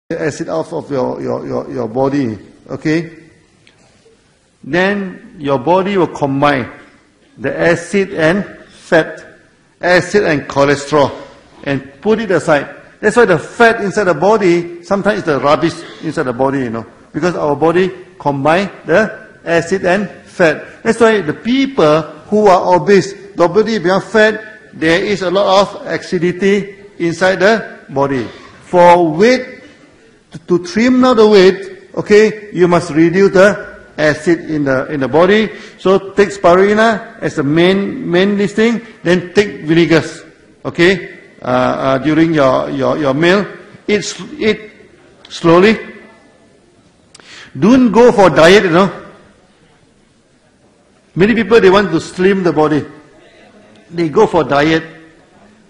the acid out of your body, okay? Then your body will combine the acid and fat, acid and cholesterol, and put it aside. That's why the fat inside the body, sometimes it's the rubbish inside the body, you know, because our body combine the acid and fat. That's why the people who are obese, the body becomes fat, there is a lot of acidity inside the body. For weight, to trim down the weight, okay, you must reduce the acid in the body. So take spirulina as the main listing, then take vinegars, okay, during your meal. Eat slowly. Don't go for diet, you know. Many people, they want to slim the body. They go for diet.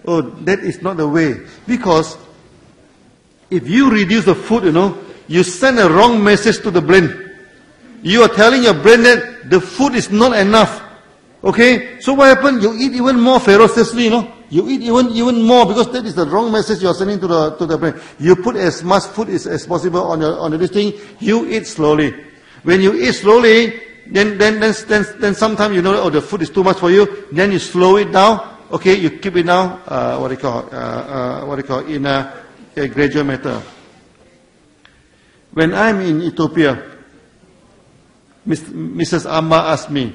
Oh, that is not the way. Because if you reduce the food, you know, you send a wrong message to the brain. You are telling your brain that the food is not enough. Okay? So what happens? You eat even more ferociously, you know. You eat even more because that is the wrong message you are sending to the brain. You put as much food as possible on this thing. You eat slowly. When you eat slowly, then sometimes you know, oh, the food is too much for you. Then you slow it down. Okay, you keep it down. In a gradual matter. When I'm in Ethiopia, Mrs. Amma asked me,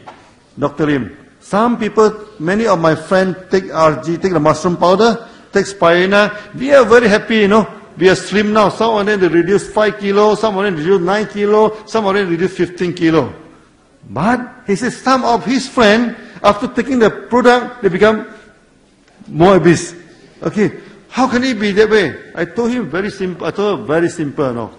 Dr. Lim, some people, many of my friends take RG, take the mushroom powder, take spirulina. We are very happy, you know. We are slim now. Some of them they reduce 5 kilos, some of them reduce 9 kilos, some of them reduce 15 kilos. But he says some of his friends, after taking the product, they become more obese. Okay, how can it be that way? I told him very simple. I told her very simple. No,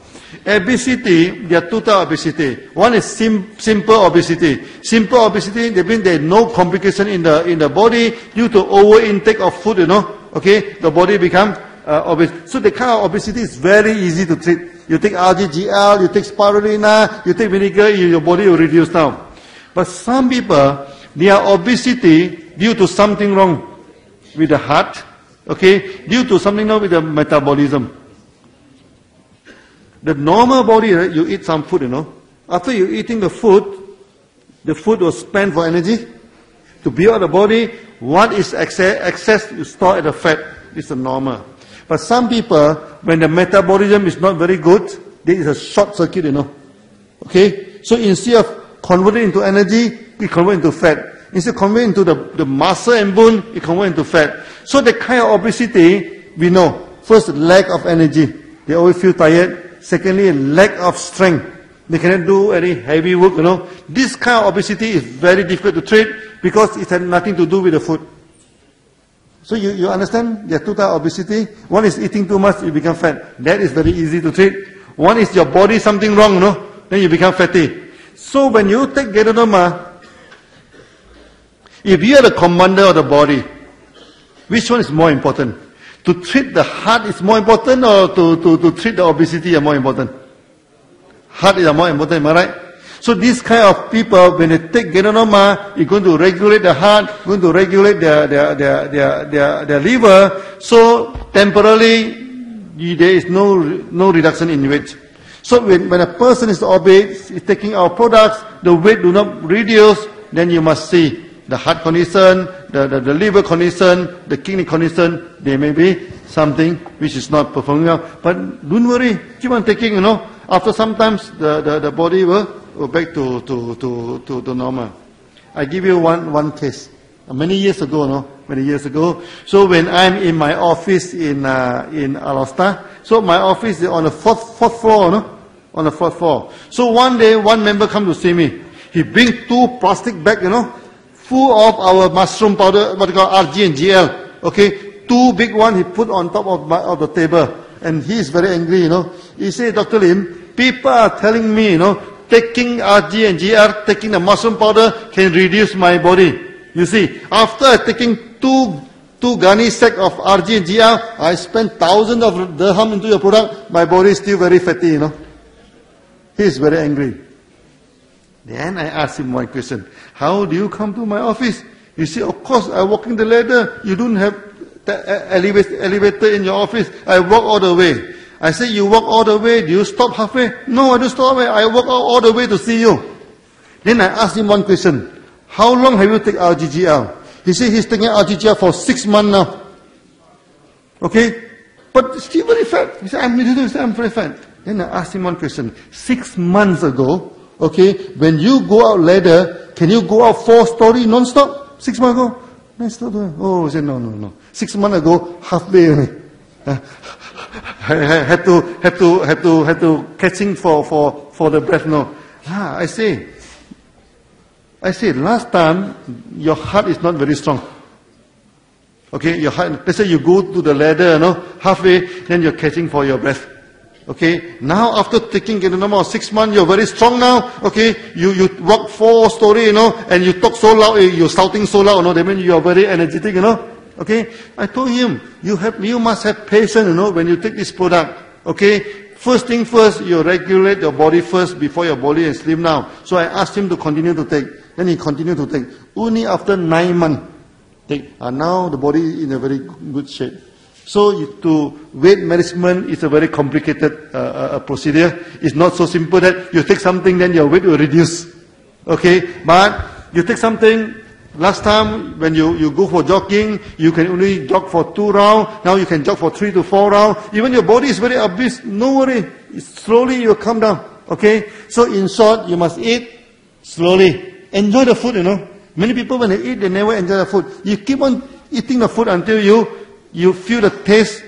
obesity. There are two types of obesity. One is simple obesity. Simple obesity, that means there is no complication in the body due to over intake of food. You know, okay, the body become obese. So the kind of obesity is very easy to treat. You take RGGL, you take spirulina, you take vinegar, your body will reduce down. But some people, they are obesity due to something wrong with the heart, okay, due to something wrong with the metabolism. The normal body, right, you eat some food, you know. After you eating the food was spent for energy to build the body. What is excess you store at the fat. It's the normal. But some people, when the metabolism is not very good, there is a short circuit, you know. Okay? So instead of converting into energy, it converts into fat. Instead of converting into the muscle and bone, it converts into fat. So the kind of obesity, we know. First, lack of energy. They always feel tired. Secondly, lack of strength. They cannot do any heavy work, you know. This kind of obesity is very difficult to treat because it has nothing to do with the food. So you understand? There are two types of obesity. One is eating too much, you become fat. That is very easy to treat. One is your body something wrong, you know, then you become fatty. So when you take Ganoderma, if you are the commander of the body, which one is more important? To treat the heart is more important, or to treat the obesity is more important? Heart is more important, am I right? So this kind of people, when they take Ganoderma, it's going to regulate the heart, going to regulate their liver. So temporarily, there is no reduction in weight. So when a person is obese, is taking our products, the weight do not reduce, then you must see the heart condition, the liver condition, the kidney condition. There may be something which is not performing well. But don't worry, keep on taking, you know. After sometimes the body will go back to normal. I give you one case. Many years ago, no? Many years ago. So when I'm in my office in Alosta, so my office is on the fourth floor, no? On the fourth floor. So one day, one member come to see me. He bring 2 plastic bags, you know, full of our mushroom powder, what we call RG and GL. Okay, 2 big ones he put on top of the table. And he is very angry, you know. He said, Dr. Lim, people are telling me, you know, taking RG and GR, taking the mushroom powder can reduce my body. You see, after taking two gunny sack of RG and GR, I spent thousands of dirham into your product. My body is still very fatty, you know. He is very angry. Then I asked him one question. How do you come to my office? You say, of course, I walk in the ladder. You don't have the elevator in your office. I walk all the way. I say, you walk all the way, do you stop halfway? No, I don't stop halfway. I walk all the way to see you. Then I asked him one question. How long have you taken RGGL? He said he's taking RGGL for 6 months now. Okay? But still very fat. He said, I'm very fat. Then I asked him one question. 6 months ago, okay, when you go out ladder, can you go out 4 stories non-stop? 6 months ago? No, stop doing. Oh, he said, no. 6 months ago, halfway only. Had to catching for the breath. No. I say, last time, your heart is not very strong. Okay, your heart, let's say you go to the ladder, halfway, then you're catching for your breath. Okay, now after taking Gedanoma 6 months, you're very strong now. Okay, you walk 4 stories, and you talk so loud, you're shouting so loud, that means you are very energetic, Okay, I told him, you must have patience, when you take this product. Okay, first thing first, you regulate your body first before your body is slim down. So I asked him to continue to take. Then he continued to take. Only after 9 months, take. Now the body is in a very good shape. So to weight management is a very complicated procedure. It's not so simple that you take something, then your weight will reduce. Okay, but you take something. Last time, when you go for jogging, you can only jog for 2 rounds. Now you can jog for 3 to 4 rounds. Even your body is very obese. No worry. Slowly you will come down. Okay? So in short, you must eat slowly. Enjoy the food, Many people, when they eat, they never enjoy the food. You keep on eating the food until you feel the taste,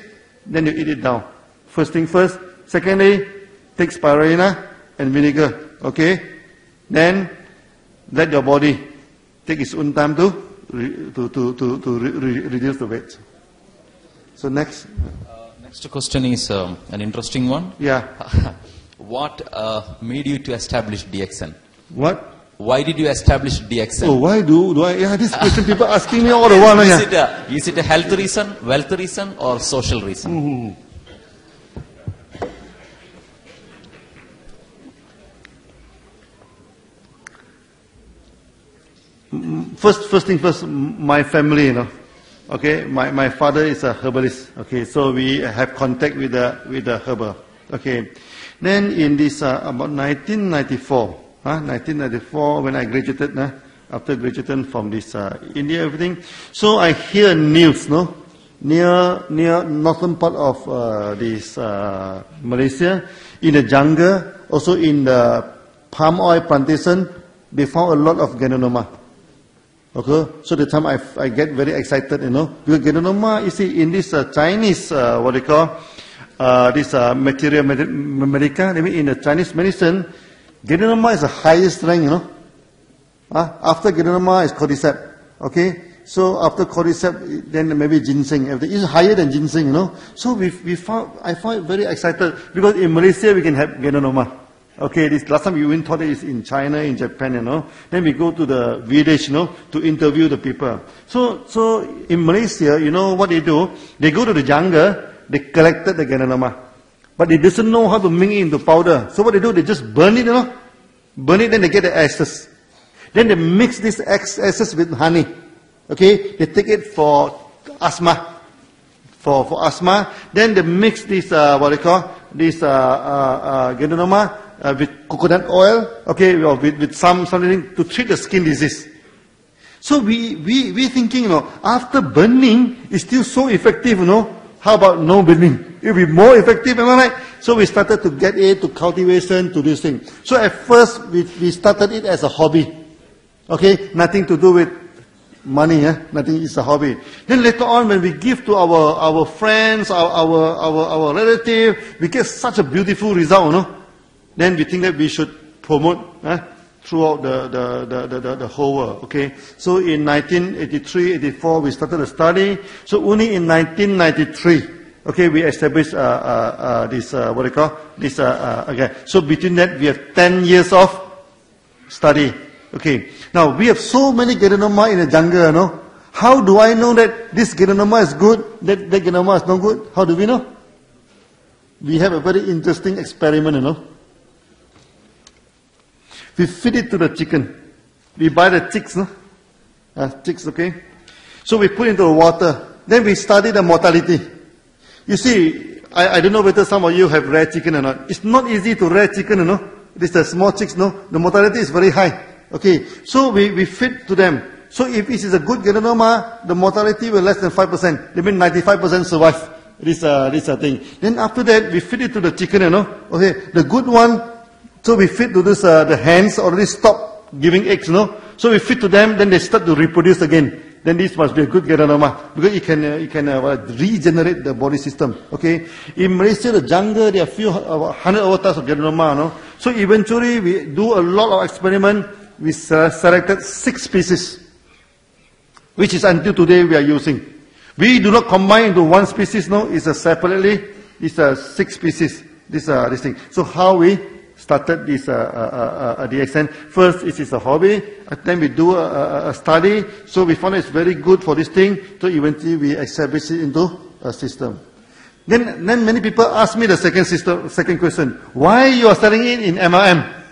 then you eat it down. First thing first. Secondly, take spirulina and vinegar. Okay? Then, let your body take its own time to reduce the weight. So next. Next question is an interesting one. Yeah. What made you to establish DXN? What? Why did you establish DXN? Oh, why do I? Yeah, this question people asking me all the while. Is it a health reason, wealth reason, or social reason? First thing first, my family, Okay, my father is a herbalist. Okay, so we have contact with the herbal. Okay, then in this about 1994. 1994, when I graduated, after graduating from this India, everything. So I hear news, near northern part of this Malaysia, in the jungle, also in the palm oil plantation, they found a lot of Ganoderma. Okay, so the time I get very excited, because Ganoderma, you see, in this Chinese, what they call, this materia medica, I mean, in the Chinese medicine, Ganoderma is the highest rank, After Ganoderma is cordyceps. Okay? So after cordyceps, then maybe ginseng. Everything is higher than ginseng, So I found it very excited because in Malaysia we can have Ganoderma. Okay, this last time we went thought it is in China, in Japan, Then we go to the village, to interview the people. So in Malaysia, what they do? They go to the jungle, they collected the Ganoderma. But they doesn't know how to mix it into powder. So what they do, they just burn it, Burn it, then they get the ashes. Then they mix this ashes with honey. Okay? They take it for asthma. For asthma. Then they mix this, this Ganoderma with coconut oil. Okay? Or with something to treat the skin disease. So we thinking, after burning, it's still so effective, How about no burning? It will be more effective, am I right? So we started to get it, to cultivation, to this thing. So at first, we started it as a hobby. Okay? Nothing to do with money, Nothing, it's a hobby. Then later on, when we give to our friends, our relatives, we get such a beautiful result, Then we think that we should promote, throughout the whole world. Okay, so in 1983, 84, we started a study. So only in 1993, okay, we established this what they call this. Okay, so between that we have 10 years of study. Okay, now we have so many Ganoderma in the jungle. How do I know that this Ganoderma is good, that Ganoderma is not good? How do we know? We have a very interesting experiment. We feed it to the chicken. We buy the chicks, chicks, okay? So we put into the water. Then we study the mortality. You see, I don't know whether some of you have rare chicken or not. It's not easy to rear chicken, you know. This the small chicks, no. The mortality is very high. Okay, so we feed to them. So if it is a good granuloma, the mortality will less than 5%. They mean 95% survive. This thing. Then after that, we feed it to the chicken, you know. Okay, the good one. So we feed to this. The hens already stop giving eggs, you know. So we feed to them, then they start to reproduce again. Then this must be a good granuloma because it can regenerate the body system. Okay. In Malaysia, the jungle, there are few hundred over types of granuloma, no. So eventually, we do a lot of experiment. We selected 6 species, which is until today we are using. We do not combine into one species, no. It's separately. It's 6 species. This thing. So how we started this DXN? First, it is a hobby. Then we do a study. So we found it's very good for this thing. So eventually we establish it into a system. Then many people ask me the second question. Why you are selling it in MLM?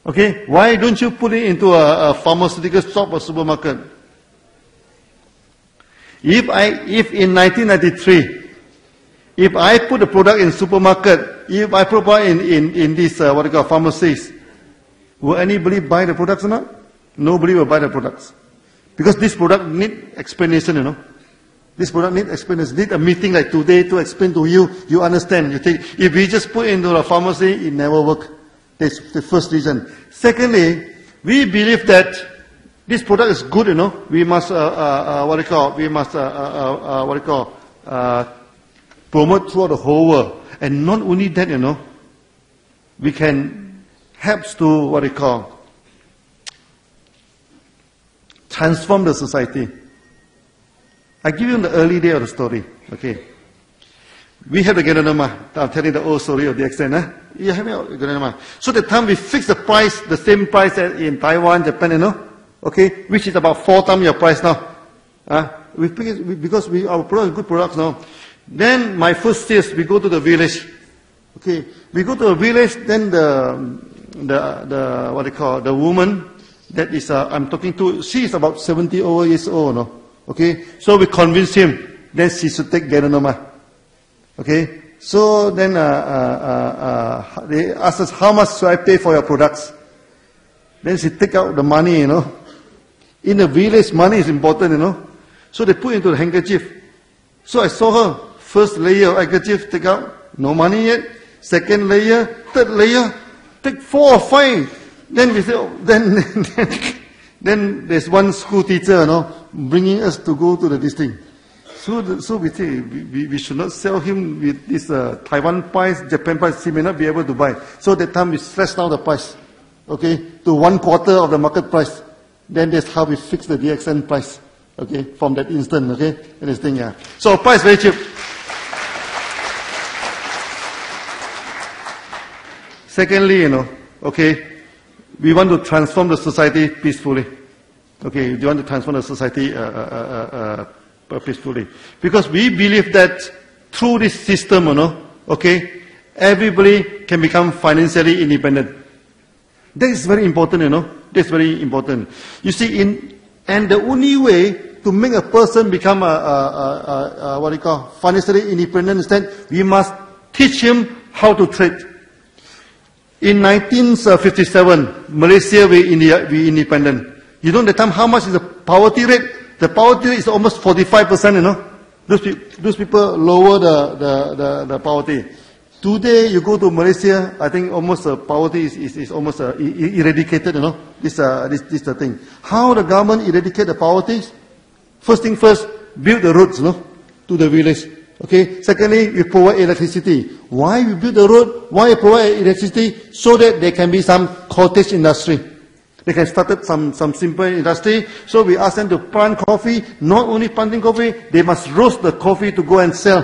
Okay, why don't you put it into a pharmaceutical shop or supermarket? If in 1993, if I put the product in supermarket, if I put it in this what you call pharmacies, will anybody buy the products or not? Nobody will buy the products, because this product need explanation, you know. This product need explanation. Need a meeting like today to explain to you. You understand? You think if we just put it into a pharmacy, it never work. That's the first reason. Secondly, we believe that this product is good, you know. We must promote throughout the whole world. And not only that, you know, we can help to transform the society. I give you the early day of the story. Okay. We have the granuloma. I'm telling the old story of the extent. You have the granuloma. So the time we fix the price, the same price as in Taiwan, Japan, you know, okay, which is about 4 times your price now. We pick it because our product is good products now. Then my first sales, we go to the village. Okay, we go to a village. Then the woman that is I'm talking to, she is about 70 over years old, no. Okay, so we convince him. Then she should take granuloma. Okay, so then they ask us, how much should I pay for your products? Then she take out the money, you know. In the village, money is important, you know. So they put into the handkerchief. So I saw her, first layer of handkerchief, take out, no money yet. Second layer, third layer, take 4 or 5. Then we say, oh, then there's one school teacher, you know, bringing us to go to this thing. So we say, we should not sell him with this Taiwan price, Japan price. He may not be able to buy. So that time we slashed down the price, okay, to 1/4 of the market price. Then that's how we fix the DXN price, okay, from that instant, okay, and this thing, yeah. So price very cheap. Secondly, you know, okay, we want to transform the society peacefully. Okay, we want to transform the society peacefully. Because we believe that through this system, you know, okay, everybody can become financially independent. That is very important, you know. That's very important. You see, and the only way to make a person become financially independent is that we must teach him how to trade. In 1957, Malaysia we independent. You know the time how much is the poverty rate? The poverty rate is almost 45%, you know. Those people lower the poverty. Today you go to Malaysia, I think almost poverty is almost eradicated, you know. This the thing. How the government eradicate the poverty? First thing first, build the roads, you know, to the village. Okay. Secondly, we provide electricity. Why we build the road? Why we provide electricity? So that there can be some cottage industry. They can start some simple industry. So we ask them to plant coffee. Not only planting coffee, they must roast the coffee to go and sell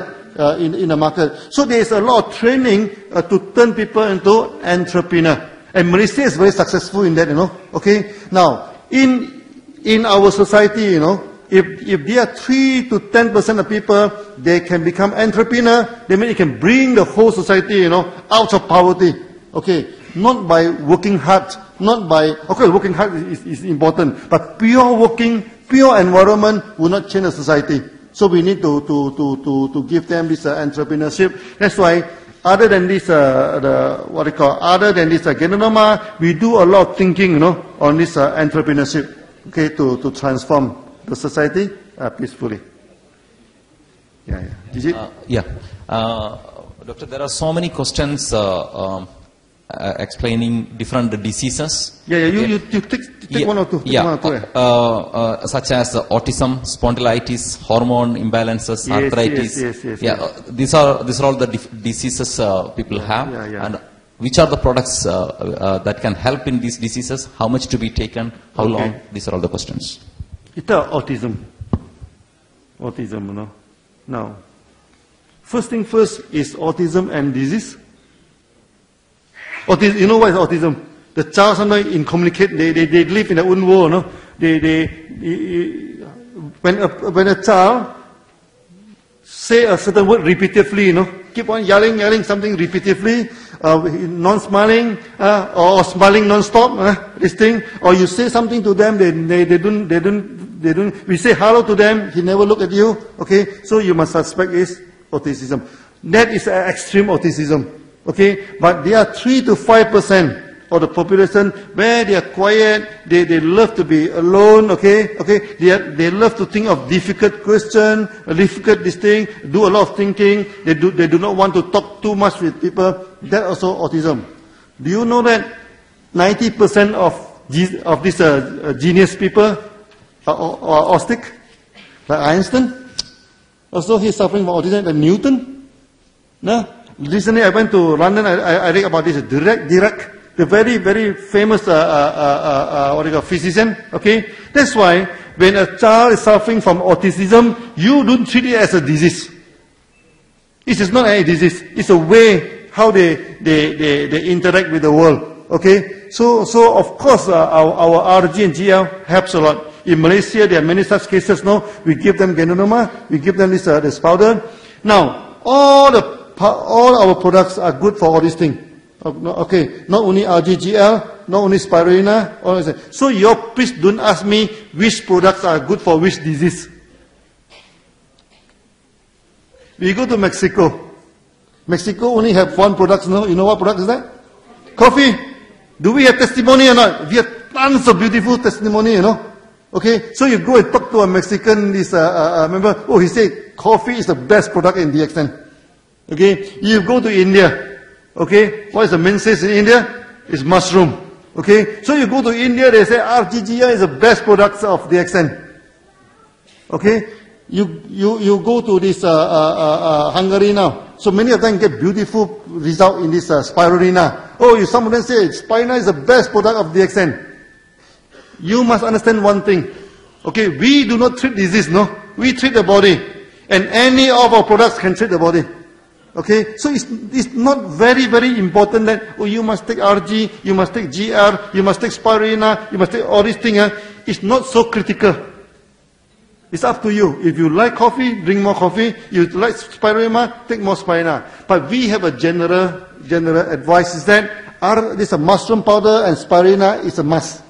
in the market. So there is a lot of training to turn people into entrepreneur. And Malaysia is very successful in that, you know. Okay. Now, in our society, you know, if there are 3 to 10% of people, they can become entrepreneur. They mean it can bring the whole society, you know, out of poverty. Okay. Not by working hard, not by, okay, working hard is important, but pure working, pure environment will not change the society. So we need to give them this entrepreneurship. That's why, other than this, other than this Genonoma, we do a lot of thinking, on this entrepreneurship, okay, to transform the society peacefully. Yeah. Is it? Doctor, there are so many questions explaining different diseases. You take one or two. Such as autism, spondylitis, hormone imbalances, arthritis. Yes. These are all the diseases people have. And which are the products that can help in these diseases? How much to be taken? How long? These are all the questions. It's autism. Autism, Now, first thing first is autism and disease. Autism, you know what is autism? The child sometimes incommunicate. They live in their own world. When a child say a certain word repeatedly, keep on yelling something repeatedly, non-smiling or smiling non-stop, this thing, or you say something to them, they don't. We say hello to them, he never look at you. Okay, so you must suspect is autism. That is extreme autism. Okay, but there are 3 to 5% of the population where they are quiet, they love to be alone, okay, they love to think of difficult question, difficult this thing, do a lot of thinking, they do not want to talk too much with people. That also autism. Do you know that 90% of these genius people are autistic? Like Einstein, also he's suffering from autism. Like Newton, no? Recently I went to London, I read about this Dirac, the very, very famous physician, okay? That's why when a child is suffering from autism, you don't treat it as a disease. It is not a disease. It's a way how they interact with the world, okay? So of course, our RG and GL helps a lot. In Malaysia, there are many such cases now. We give them Genonoma, we give them this powder. Now, all our products are good for all these things. Okay, not only RGGL, not only spirulina, all this. So please don't ask me which products are good for which disease. We go to Mexico. Mexico only have one product, no? You know what product is that? Coffee. Do we have testimony or not? We have tons of beautiful testimony, Okay, so you go and talk to a Mexican, member, he said coffee is the best product in DXN. Okay, you go to India. Okay, what is the mainstay in India? It's mushroom. Okay, so you go to India, they say RGGI is the best products of DXN. Okay, you go to this Hungary now. So many of them get beautiful result in this spirulina. Some of them say spirulina is the best product of DXN. You must understand one thing. Okay, we do not treat disease, no? We treat the body. And any of our products can treat the body. Okay, so it's not very, very important that, you must take RG, you must take GR, you must take spirulina, you must take all these things. It's not so critical. It's up to you. If you like coffee, drink more coffee. You like spirulina, take more spirulina. But we have a general advice is that this mushroom powder and spirulina is a must.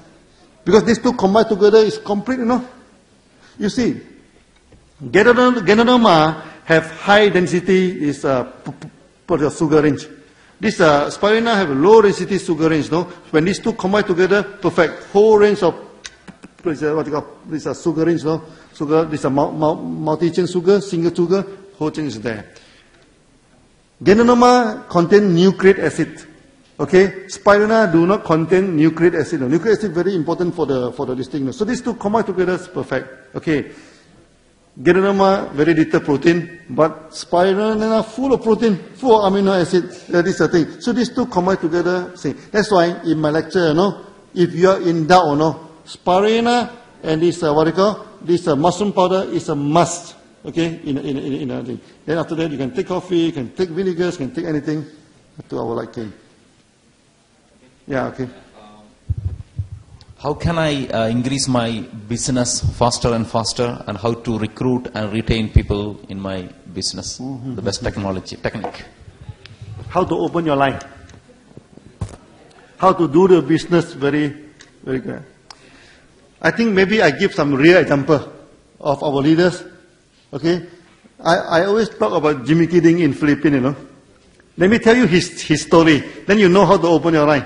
Because these two combined together is complete, You see, Genonoma have high density sugar range. This spirulina have a low density sugar range, no? When these two combine together, perfect. Whole range of sugar range, no? Sugar, this multi-chain sugar, single sugar, whole chain is there. Genonoma contain nucleic acid. Okay, spirulina do not contain nucleic acid. Nucleic acid very important for the distinction. So these two combine together is perfect. Okay. Genonoma, very little protein, but spirulina full of protein, full of amino acid. That is the thing. So these two combine together. That's why in my lecture, if you are in doubt, spirulina and this this mushroom powder is a must. Okay, in a thing. Then after that, you can take coffee, you can take vinegars, you can take anything to our liking. Yeah. Okay. How can I increase my business faster and faster, and how to recruit and retain people in my business? The best technique. How to open your line. How to do the business very, very good. I think maybe I give some real example of our leaders. Okay? I always talk about Jimmy Kidding in Philippines, you know. Let me tell you his story. Then you know how to open your eye.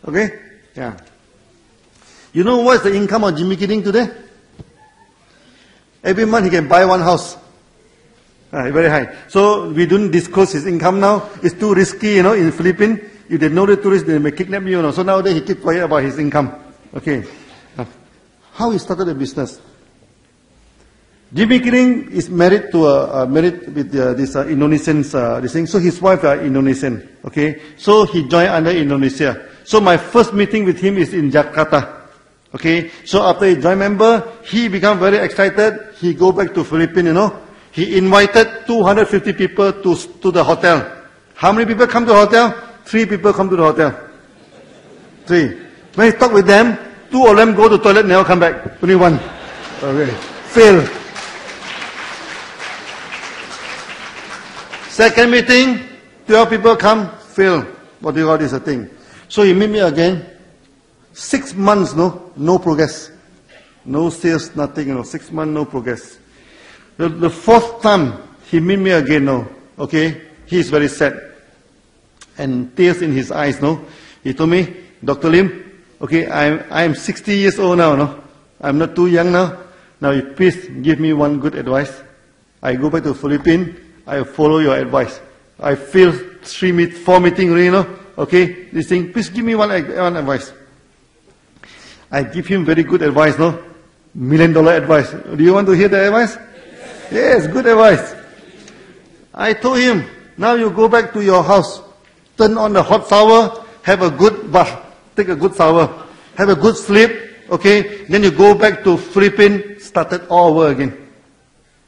Okay? Yeah. You know what's the income of Jimmy Kidding today? Every month he can buy one house. Very high. So we don't disclose his income now. It's too risky, you know, in Philippines. If they know the tourists, they may kidnap you, you know. So nowadays he keeps quiet about his income. Okay. How he started the business? Jimmy Kidding is married to married with this Indonesian this thing. So his wife are Indonesian. Okay. So he joined under Indonesia. So my first meeting with him is in Jakarta. Okay. So after he joined member, he became very excited. He go back to Philippines, you know. He invited 250 people to the hotel. How many people come to the hotel? 3 people come to the hotel. 3. When he talk with them, 2 of them go to the toilet, never come back. Only 1. Okay. Fail. Second meeting, 12 people come, fail. What do you call this a thing? So he meet me again. 6 months, no progress. No sales, nothing, 6 months, no progress. The 4th time, he meet me again, okay? He is very sad. And tears in his eyes, He told me, Dr. Lim, okay, I am 60 years old now, I'm not too young now. Now, please give me one good advice. I go back to Philippines, I follow your advice. I failed 4 meetings, okay? This thing, please give me one advice. I give him very good advice, $1 million advice. Do you want to hear the advice? Yes, good advice. I told him, now you go back to your house, turn on the hot shower, have a good bath, take a good shower, have a good sleep, okay? Then you go back to Philippines, start it all over again.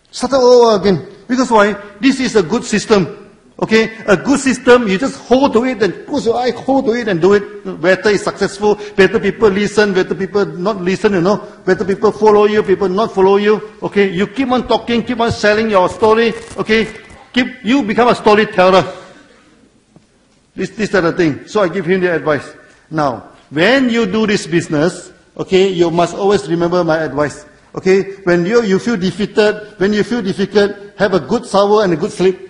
Start it all over again. Because why? This is a good system. Okay, a good system, you just hold to it and close your eye, hold to it and do it. Better is successful, better people listen, better people not listen, better people follow you, people not follow you. Okay, you keep on talking, keep on selling your story. Okay, you become a storyteller. This is the thing. So I give him the advice. Now, when you do this business, okay, you must always remember my advice. Okay, when you feel defeated, when you feel difficult, have a good shower and a good sleep.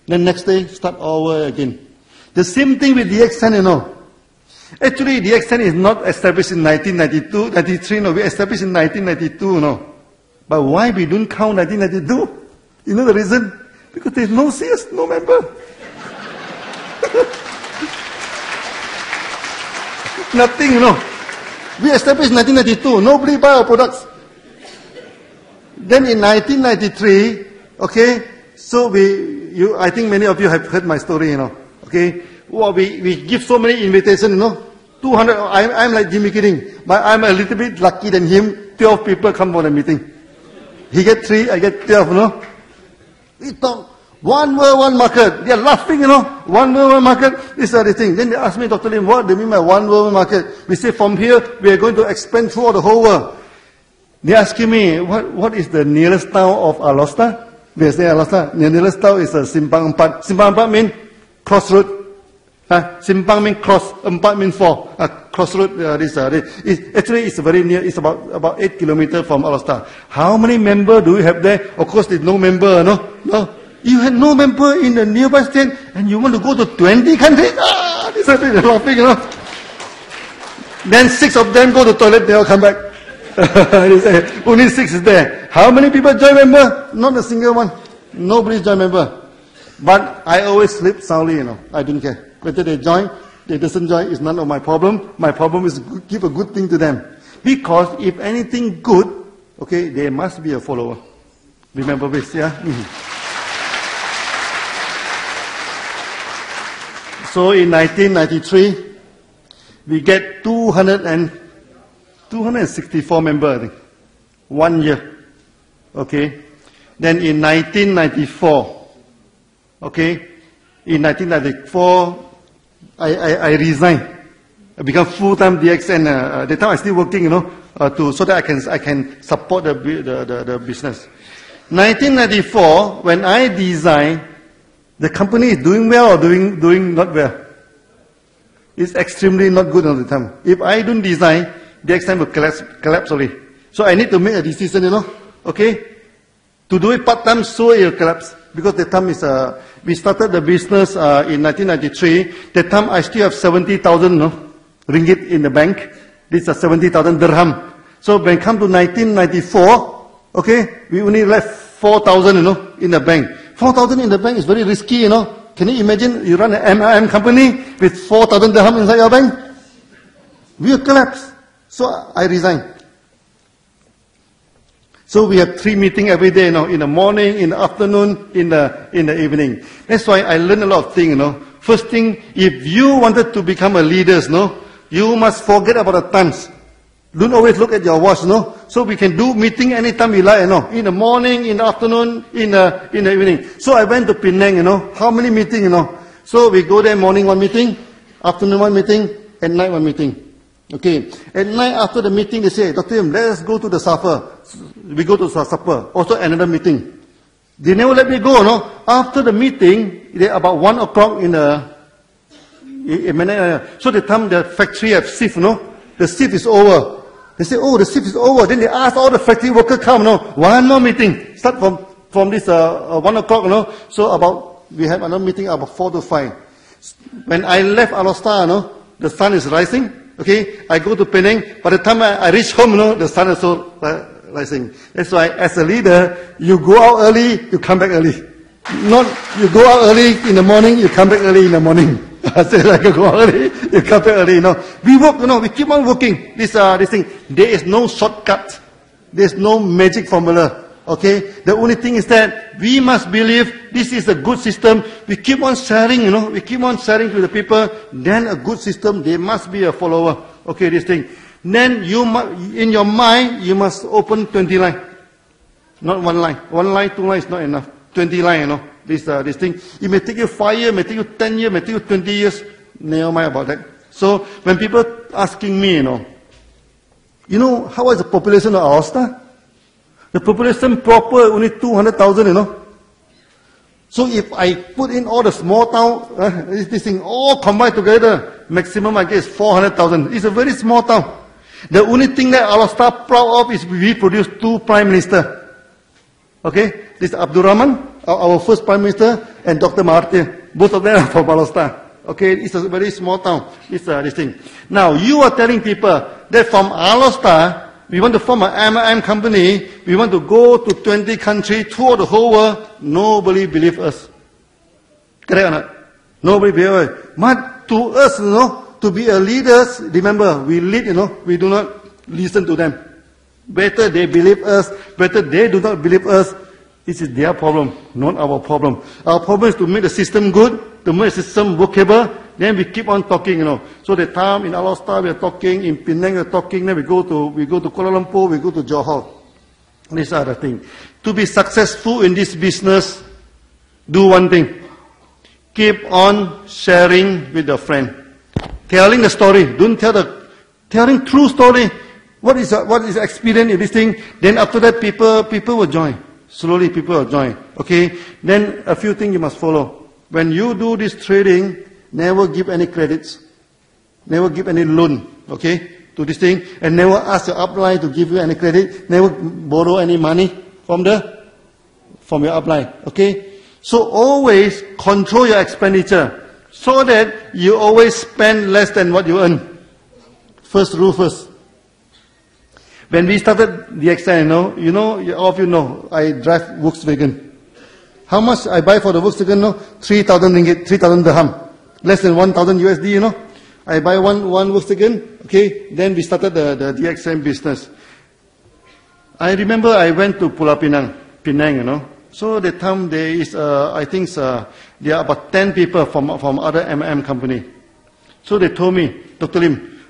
Then next day, start all over again. The same thing with DXN, Actually, DXN is not established in 1992, 93, we established in 1992, But why we don't count 1992? You know the reason? Because there's no sales, no member. Nothing, We established in 1992, nobody buy our products. Then in 1993, okay, so I think many of you have heard my story, Okay, well, we give so many invitations, 200. I'm like Jimmy Kidding, but I'm a little bit lucky than him. 12 people come for the meeting. He get 3, I get 12, We talk one world, one market. They are laughing, One world, one market. This is the thing. Then they ask me, Dr. Lim, what do you mean by one world, one market? We say from here we are going to expand throughout the whole world. They asking me, what is the nearest town of Alosta? They say Alosta. The nearest town is Simpang Empat. Simpang Empat means crossroad. Simpang means cross. Empat means 4. Crossroad. Actually, it's very near. It's about 8 kilometers from Alosta. How many members do you have there? Of course, there's no member. No. You had no member in the nearby state, and you want to go to 20 countries. This is laughing. Then 6 of them go to the toilet. They all come back. Only 6 is there. How many people join member? Not a single one. Nobody join member. But I always sleep soundly, I don't care. Whether they join, they doesn't join, is none of my problem. My problem is give a good thing to them. Because if anything good, okay, there must be a follower. Remember this, yeah? So in 1993, we get 264 members, I think. 1 year. Okay. Then in 1994, okay, in 1994, I resigned. I become full-time DXN. At the time I still working, so that I can support the business. 1994, when I designed, the company is doing well or doing not well. It's extremely not good all the time. If I don't design, DXN will collapse already. So I need to make a decision, okay, To do it part-time, so it will collapse. Because the time is, we started the business in 1993. That time I still have 70,000 ringgit in the bank. These are 70,000 dirham. So when it comes to 1994, okay, we only left 4,000, in the bank. 4,000 in the bank is very risky, Can you imagine you run an MLM company with 4,000 dirham inside your bank? We will collapse. So I resigned. So we have 3 meetings every day, in the morning, in the afternoon, in the evening. That's why I learned a lot of things, First thing, if you wanted to become a leader, you must forget about the times. Don't always look at your watch, So we can do meeting anytime we like, In the morning, in the afternoon, in the evening. So I went to Penang, How many meetings, So we go there morning 1 meeting, afternoon 1 meeting, at night 1 meeting. Okay. At night after the meeting, they say, Dr. Im, let us go to the supper. We go to the supper. Also another meeting. They never let me go, After the meeting, they about 1 o'clock in so the time the factory have shift, The shift is over. They say, oh, the shift is over. Then they ask all the factory workers come, 1 more meeting. Start from this 1 o'clock, So we have another meeting about 4 to 5. When I left Alostar, the sun is rising. Okay, I go to Penang. By the time I reach home, the sun is also rising. That's why, as a leader, you go out early, you come back early. Not you go out early in the morning, you come back early in the morning. I say like you go out early, you come back early. We work, we keep on working. This thing. There is no shortcut. There is no magic formula. Okay, the only thing is that we must believe this is a good system. We keep on sharing, we keep on sharing to the people. Then a good system, there must be a follower. Okay, this thing. Then in your mind, you must open 20 lines. Not 1 line. 1 line, 2 lines is not enough. 20 lines, this thing. It may take you 5 years, may take you 10 years, may take you 20 years. Never mind about that. So when people asking me, how is the population of Aosta? The population proper only 200,000, So if I put in all the small town, this thing all combined together, maximum I guess 400,000. It's a very small town. The only thing that Alostar proud of is we produce 2 prime ministers. Okay, this is Abdul Rahman, our first prime minister, and Dr. Mahathir. Both of them are from Alostar. Okay, it's a very small town. It's this thing. Now you are telling people that from Alostar, we want to form an MLM company. We want to go to 20 countries, tour the whole world. Nobody believes us. Correct or not? Nobody believes us. But to us, to be a leaders, remember, we lead, we do not listen to them. Better they believe us, better they do not believe us. This is their problem, not our problem. Our problem is to make the system good, to make the system workable. Then we keep on talking, So the time in Alostar we are talking, in Penang we are talking, then we go to Kuala Lumpur, we go to Johor. These are the things. To be successful in this business, do one thing. Keep on sharing with your friend. Telling the story. Don't telling true story. What is experience in this thing? Then after that people will join. Slowly people will join. Okay? Then a few things you must follow. When you do this trading, never give any credits. Never give any loan. Okay? To this thing. And never ask your upline to give you any credit. Never borrow any money from your upline. Okay? So always control your expenditure. So that you always spend less than what you earn. First rule first. When we started DXN, all of you know, I drive Volkswagen. How much I buy for the Volkswagen? 3,000 ringgit, 3,000 dirham. Less than 1,000 USD, I buy one Volkswagen, okay, then we started the DXN business. I remember I went to Pulau Penang, So the time there is, I think, there are about 10 people from other MM company. So they told me, Dr. Lim,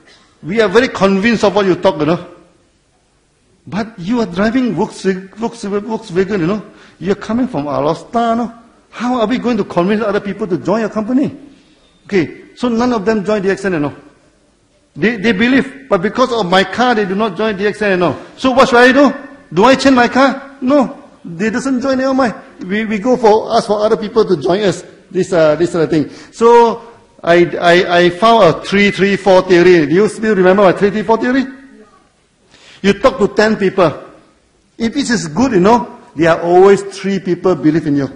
we are very convinced of what you talk, But you are driving Volkswagen, You are coming from Alostar, How are we going to convince other people to join your company? Okay, so none of them join DXN, They believe, but because of my car, they do not join DXN, So what should I do? Do I change my car? No. They doesn't join, never mind. We go ask for other people to join us. This sort of thing. So I found a 3-3-4 theory. Do you still remember my 3-3-4 theory? You talk to 10 people. If it is good, there are always 3 people believe in you.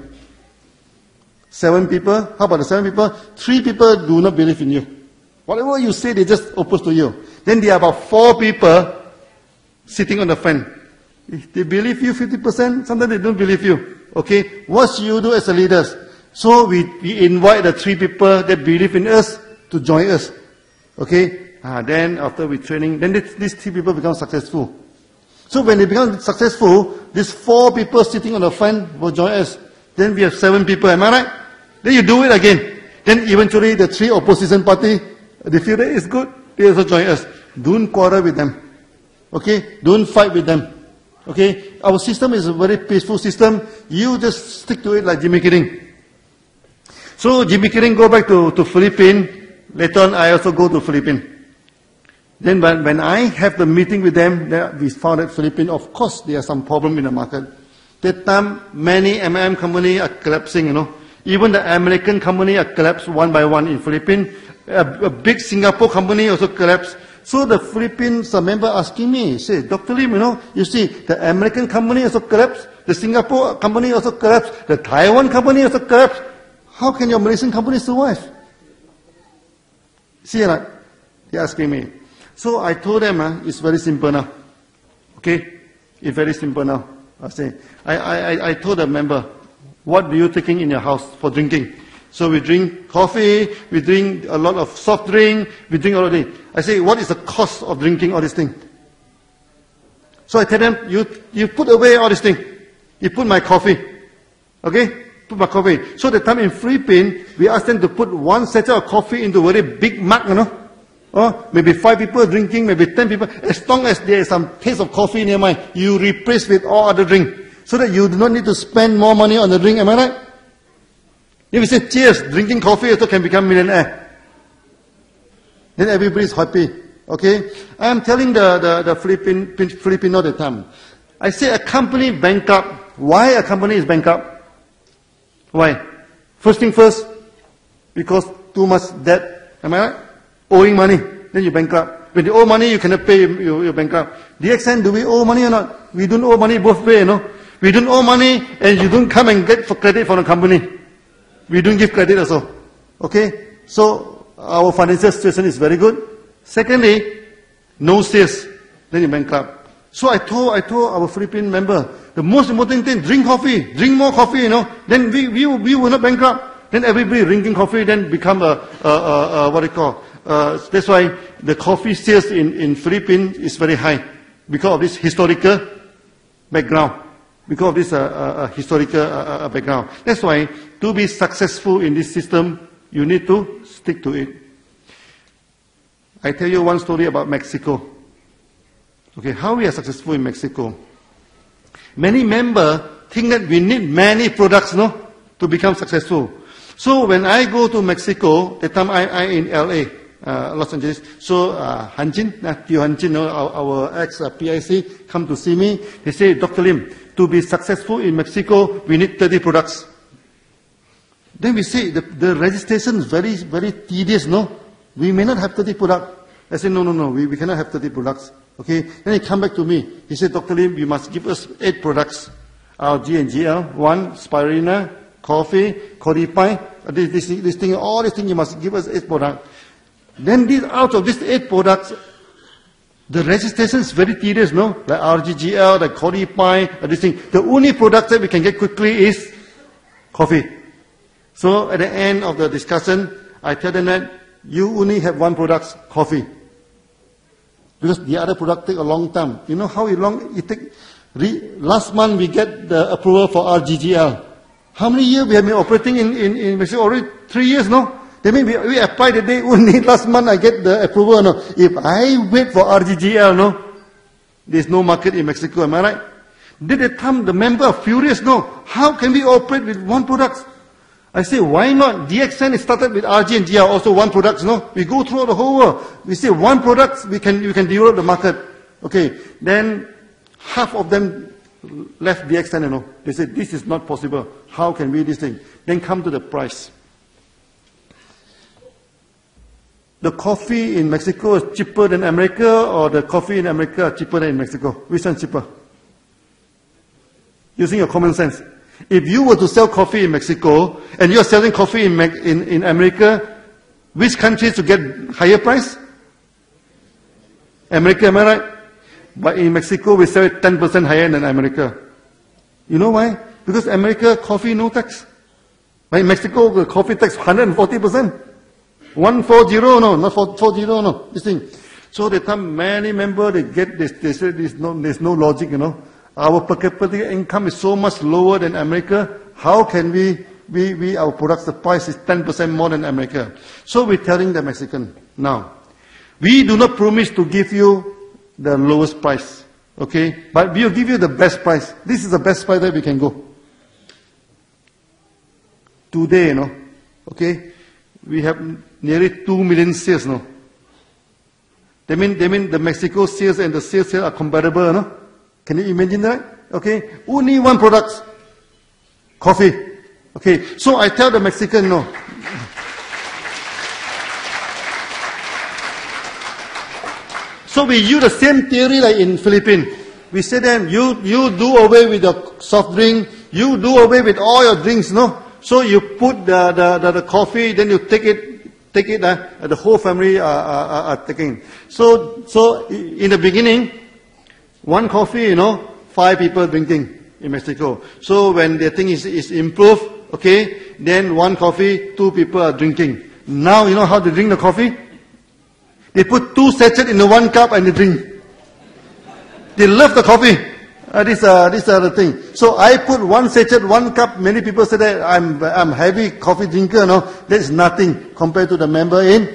7 people, how about the 7 people? 3 people do not believe in you. Whatever you say, they just oppose to you. Then there are about 4 people sitting on the fence. If they believe you 50%, sometimes they don't believe you. Okay, what should you do as a leader? So we invite the 3 people that believe in us to join us. Okay, then after we training, then these 3 people become successful. So when they become successful, these 4 people sitting on the fence will join us. Then we have 7 people, am I right? Then you do it again. Then eventually the 3 opposition party, they feel that it's good, they also join us. Don't quarrel with them. Okay, don't fight with them. Okay, our system is a very peaceful system. You just stick to it like Jimmy Kidding. So Jimmy Kidding go back to Philippines. Later on, I also go to Philippines. Then when I have the meeting with them, we found that Philippines, of course, there are some problem in the market. That time, many M&M companies are collapsing, you know. Even the American company are collapsed one by one in Philippines. A big Singapore company also collapsed. So the Philippines member asking me, say, Dr. Lim, you know, you see, the American company also collapsed, the Singapore company also collapsed, the Taiwan company also collapsed. How can your Malaysian company survive? See, like, they're asking me. So I told them, it's very simple now. Okay? It's very simple now. I told the member, what do you taking in your house for drinking? So we drink coffee, we drink a lot of soft drink, we drink all of this. I say, what is the cost of drinking all these things? So I tell them, you put away all these things. You put my coffee. Okay? Put my coffee. So the time in Philippines, we ask them to put 1 sachet of coffee into a very big mug, you know. Or maybe 5 people drinking, maybe 10 people. As long as there is some taste of coffee nearby, you replace with all other drink. So that you do not need to spend more money on the drink, am I right? If you say, cheers, drinking coffee also can become millionaire. Then everybody is happy. Okay? I am telling the Filipino at the time. I say a company bankrupt. Why a company is bankrupt? Why? First thing first, because too much debt. Am I right? Owing money. Then you bankrupt. When you owe money, you cannot pay, you're bankrupt. DXN, do we owe money or not? We don't owe money both ways, you know. We don't owe money and you don't come and get for credit from the company. We don't give credit also. Okay? So, our financial situation is very good. Secondly, no sales. Then you bankrupt. So I told our Philippine member, the most important thing, drink coffee. Drink more coffee, you know. Then we will not bankrupt. Then everybody drinking coffee, then become what do you call? That's why the coffee sales in Philippines is very high. Because of this historical background. Because of this historical background. That's why to be successful in this system, you need to stick to it. I tell you one story about Mexico. Okay, how we are successful in Mexico. Many members think that we need many products, no, to become successful. So when I go to Mexico, that time I in LA, Los Angeles. So Hanjin, Tio Hanjin, our ex-PIC, come to see me. They say, Dr. Lim, to be successful in Mexico, we need 30 products. Then we say, the registration is very, very tedious, no? We may not have 30 products. I said, no, we cannot have 30 products. Okay? Then he come back to me. He said, Dr. Lim, you must give us 8 products. RG and GL, 1, spirulina, coffee, codipi, this thing, all these things, you must give us 8 products. Then out of these 8 products, the registration is very tedious, no? Like RGGL, like codipi, this thing. The only product that we can get quickly is coffee. So at the end of the discussion, I tell them that you only have 1 product, coffee. Because the other product take a long time. You know how long it take? Last month we get the approval for RGGL. How many years we have been operating in Mexico? Already 3 years, no? That means we applied the day only last month I get the approval, no? If I wait for RGGL, no? There's no market in Mexico, am I right? Did the time the member are furious, no? How can we operate with 1 product? I say, why not? DXN started with RG and GR, also 1 product, no? We go through the whole world. We say 1 product, we can develop the market. Okay, then half of them left DXN, you know. They said, this is not possible. How can we do this thing? Then come to the price. The coffee in Mexico is cheaper than America, or the coffee in America is cheaper than in Mexico? Which one is cheaper? using your common sense. If you were to sell coffee in Mexico, and you're selling coffee in America, which countries to get higher price? America, am I right? But in Mexico, we sell it 10% higher than America. You know why? Because America, coffee, no tax. But in Mexico, the coffee tax 140%. 140, no, not 40, no, this thing. So the time many members, they say there's no logic, you know. Our per capita income is so much lower than America. How can our products, the price is 10% more than America. So we're telling the Mexican, now, we do not promise to give you the lowest price, okay? But we'll give you the best price. This is the best price that we can go. Today, you know, okay, we have nearly 2 million sales, no? They mean the Mexico sales and the sales here are comparable, you know? Can you imagine that? Okay, only one product, coffee. Okay, so I tell the Mexican, no. So we use the same theory like in Philippines. We say them, you do away with the soft drink, you do away with all your drinks, no? So you put the coffee, then you take it, the whole family are taking. So in the beginning, one coffee, you know, 5 people drinking in Mexico. So when the thing is improved, okay, then one coffee, 2 people are drinking. Now you know how to drink the coffee? They put 2 sachets in the 1 cup and they drink. They love the coffee. These are the thing. So I put 1 sachet, 1 cup. Many people say that I'm heavy coffee drinker. No, that's nothing compared to the member in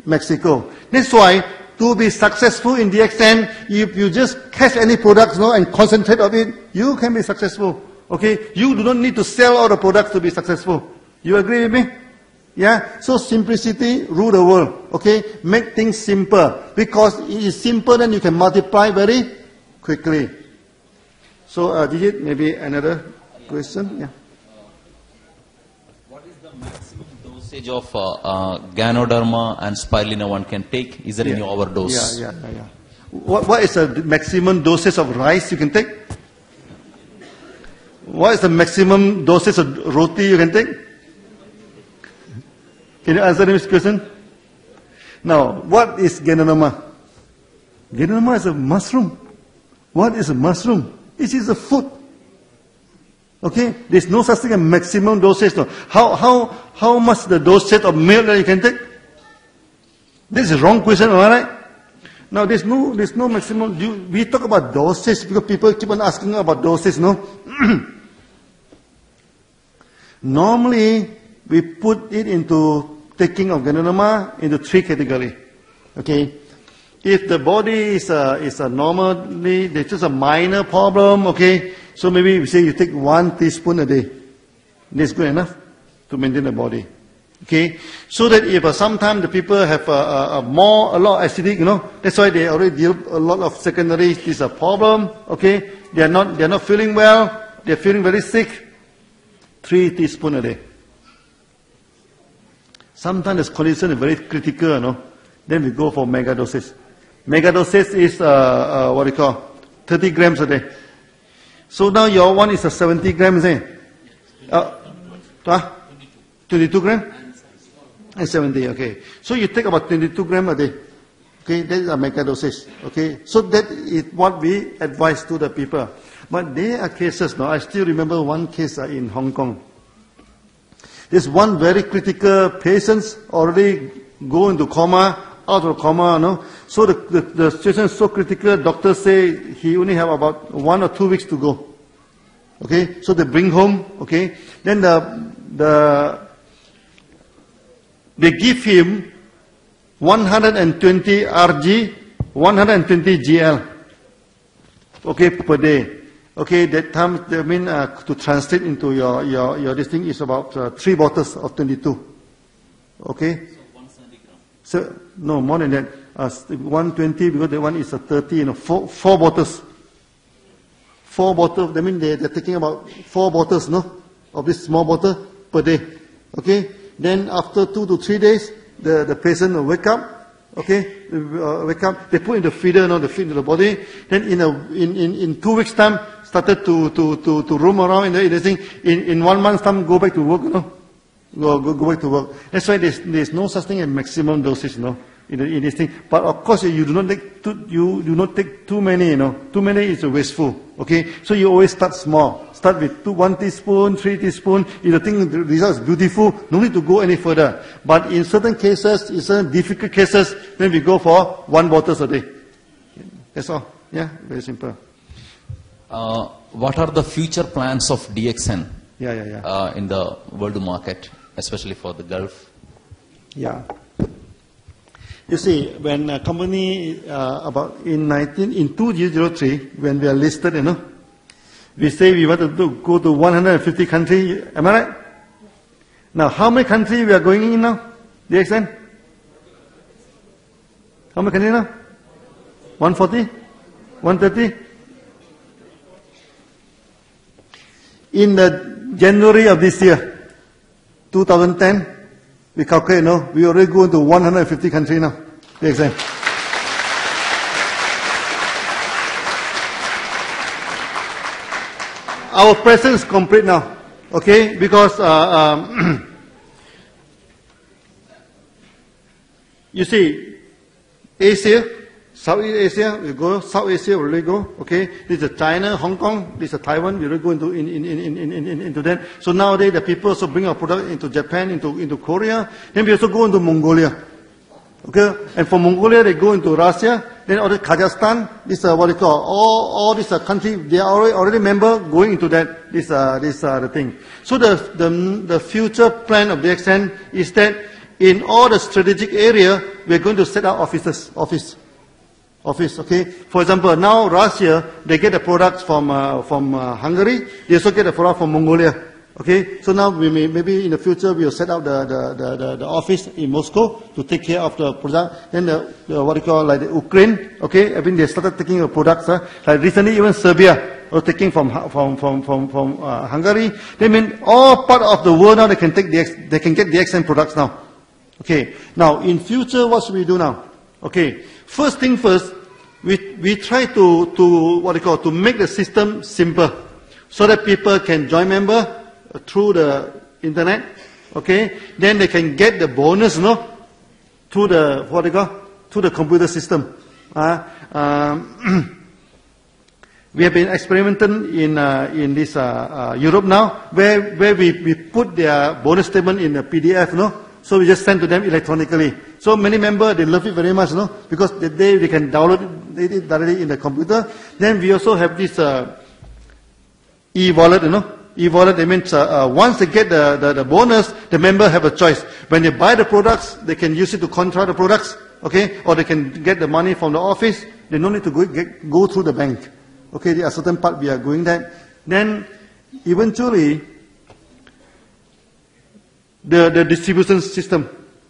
Mexico. That's why to be successful in the extent, if you just catch any products, no, and concentrate on it, you can be successful. Okay, you do not need to sell all the products to be successful. You agree with me? Yeah. So simplicity rule the world. Okay, make things simple because it is simple. Then you can multiply very quickly. So, Digit, maybe another question? Yeah. What is the maximum dosage of Ganoderma and Spirulina one can take? Is there any overdose? Yeah. What is the maximum dosage of rice you can take? What is the maximum dosage of roti you can take? Can you answer this question? Now, what is Ganoderma? Ganoderma is a mushroom. What is a mushroom? It is a food. Okay? There's no such thing as maximum dosage. No. How much the dosage of milk that you can take? This is a wrong question, am I right? Now there's no maximum. We talk about dosage because people keep on asking about dosage, no? Normally, we put it into taking of Ganoderma into 3 categories. Okay? If the body is a normally, there's just a minor problem, okay, so maybe we say you take 1 teaspoon a day. That's good enough to maintain the body. Okay, so that if sometimes the people have a lot of acidic, you know, that's why they already deal a lot of secondary. This is a problem. Okay, they are not feeling well. They are feeling very sick. 3 teaspoons a day. Sometimes the condition is very critical, you know. Then we go for mega doses. Mega doses is what do you call 30 grams a day. So now your one is a 70 grams, eh? 22 grams and 70. Okay. So you take about 22 grams a day. Okay, that is a mega dosage. Okay, so that is what we advise to the people. But there are cases now. I still remember one case in Hong Kong. There's one very critical patient already go into coma, out of coma, no. So the situation is so critical. Doctors say he only have about 1 or 2 weeks to go. Okay, so they bring home. Okay, then they give him 120 rg, 120 gl. Okay, per day. Okay, that time, I mean, to translate into your this thing is about 3 bottles of 22. Okay? So 170 grams. So, no, more than that. 120 because the one is a 30, you know, 4 bottles. 4 bottles, that means they're taking about 4 bottles, no? Of this small bottle per day. Okay? Then after 2 to 3 days, the patient will wake up. Okay, wake up. They put in the feeder, they feed into the body. Then in 2 weeks' time, started to roam around in the thing. In 1 month's time, go back to work. Go back to work. That's why there's no such thing as maximum dosage. In this thing. But of course, you do not take too many. Too many is wasteful. Okay, so you always start small. Start with 1 teaspoon, 3 teaspoon. If you think the result is beautiful, no need to go any further. But in certain cases, in certain difficult cases, then we go for 1 bottle a day. That's all. Yeah, very simple. What are the future plans of DXN? Yeah. In the world market, especially for the Gulf? Yeah. You see, when a company about in 2003, when we are listed, we say we want to go to 150 countries. Am I right? Now, how many countries we are going in now? DXN? How many countries now? 140? 130? In the January of this year, 2010, we calculate, we already go into 150 countries now. DXN. Our presence is complete now. Okay? Because, you see, Asia, Southeast Asia, we go. South Asia, we already go. Okay, this is China, Hong Kong, this is Taiwan. We already go into that. So nowadays, the people also bring our product into Japan, into Korea. Then we also go into Mongolia. Okay, and from Mongolia they go into Russia. Then all Kazakhstan. This what they call all these countries. They are already member going into that. This the thing. So the future plan of the DXN is that in all the strategic area we are going to set up office. Okay. For example, now Russia, they get the products from Hungary. They also get the product from Mongolia. Okay. So now maybe in the future we will set up the office in Moscow to take care of the product. Then what they call like the Ukraine. Okay. I mean they started taking the products. Like recently even Serbia was taking from Hungary. They mean all part of the world now they can get DXN products now. Okay. Now in future what should we do now? Okay. First thing first, we try to make the system simple, so that people can join member through the internet. Okay, then they can get the bonus, through the through the computer system. We have been experimenting in this Europe now, where we put their bonus statement in a PDF, So we just send to them electronically. So many members, they love it very much, because they can download it directly in the computer. Then we also have this e-wallet, E-wallet, that means once they get the bonus, the member have a choice. When they buy the products, they can use it to contract the products, okay? Or they can get the money from the office. They don't need to go through the bank. Okay, there are certain part we are going that. Then eventually, the distribution system,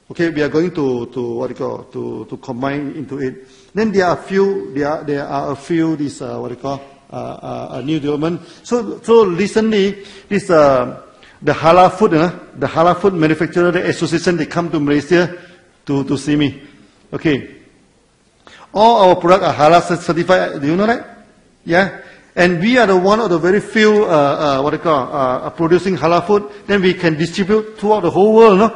okay, we are going to combine into it. Then there are a few this a new development. So recently this the halal food manufacturer the association, they come to Malaysia to see me. Okay, all our products are halal certified. Do you know that? Yeah. And we are one of the very few, producing halal food. Then we can distribute throughout the whole world,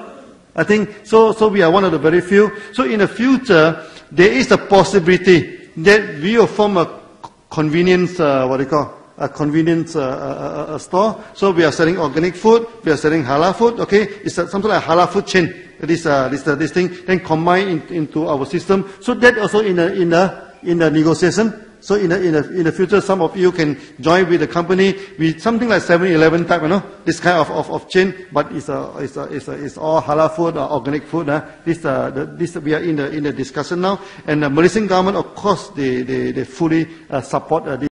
I think, so we are one of the very few. So in the future, there is a possibility that we will form a convenience, a convenience store. So we are selling organic food, we are selling halal food, okay? It's something like halal food chain. This thing, then combine into our system. So that also in the negotiation. So in the future, some of you can join with the company with something like 7-Eleven type, this kind of chain, but it's all halal food or organic food. This we are in the discussion now, and the Malaysian government, of course, they fully support this.